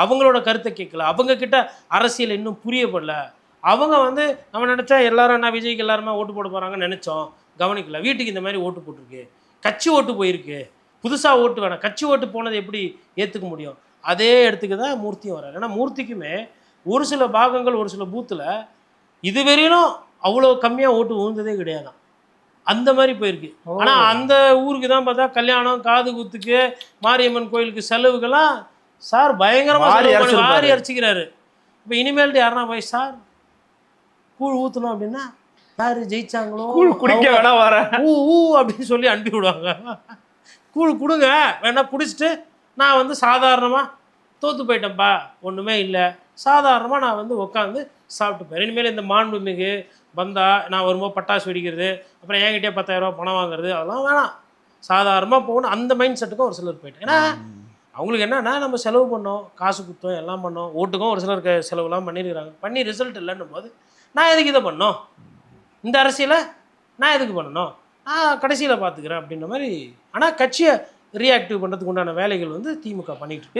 அவங்களோட கருத்தை கேட்கல, அவங்க கிட்ட அரசியல் இன்னும் புரியப்படல. அவங்க வந்து நம்ம நினச்சா எல்லாரும் என்ன விஜய்க்கு எல்லாருமே ஓட்டு போட போகிறாங்கன்னு நினச்சோம், கவனிக்கல. வீட்டுக்கு இந்த மாதிரி ஓட்டு போட்டிருக்கு, கட்சி ஓட்டு போயிருக்கு, புதுசாக ஓட்டு வேணாம், கட்சி ஓட்டு போனதை எப்படி ஏற்றுக்க முடியும்? அதே இடத்துக்கு தான் மூர்த்தியும் வர்றாரு. ஏன்னா மூர்த்திக்குமே ஒரு சில பாகங்கள் ஒரு சில பூத்தில் இதுவரையிலும் அவ்வளோ கம்மியாக ஓட்டு விழுந்ததே கிடையாதான், அந்த மாதிரி போயிருக்கு. ஆனால் அந்த ஊருக்கு தான் பார்த்தா கல்யாணம், காது குத்துக்கு, மாரியம்மன் கோயிலுக்கு செலவுகள்லாம் சார் பயங்கரமாக வாரி அரைச்சிக்கிறாரு. இப்போ இனிமேல்ட்டு யாருன்னா போய் சார் கூழ் ஊற்றணும் அப்படின்னா யார் ஜெயிச்சாங்களோ குடிக்க வேணா வர ஊ அப்படின்னு சொல்லி அனுப்பி விடுவாங்க. கூழ் கொடுங்க வேணா குடிச்சிட்டு நான் வந்து சாதாரணமாக தோற்று போயிட்டேன்ப்பா, ஒன்றுமே இல்லை, சாதாரணமாக நான் வந்து உட்காந்து சாப்பிட்டு போயிறேன். இனிமேல் இந்த மாண்புமிகு வந்தால் நான் வரும்போது பட்டாசு வெடிக்கிறது, அப்புறம் என்கிட்டயே 10,000 ரூபா பணம் வாங்குறது, அதெல்லாம் வேணாம், சாதாரணமாக போகணும். அந்த மைண்ட் செட்டுக்கும் ஒரு சிலர் போயிட்டேன். ஏன்னா அவங்களுக்கு என்னன்னா நம்ம செலவு பண்ணோம், காசு கொடுத்தோம், எல்லாம் பண்ணோம், ஓட்டுக்கும் ஒரு சிலர் செலவுலாம் பண்ணியிருக்கிறாங்க, பண்ணி ரிசல்ட் இல்லைன்னும் போது நான் எதுக்கு இதை பண்ணோம், இந்த அரசியலை நான் எதுக்கு பண்ணணும், நான் கடைசியில் பார்த்துக்கிறேன் அப்படின்ற மாதிரி. ஆனால் கட்சியை ரியாக்டிவ் பண்ணுறதுக்கு உண்டான வேலைகள் வந்து திமுக பண்ணிகிட்டு இருக்கு.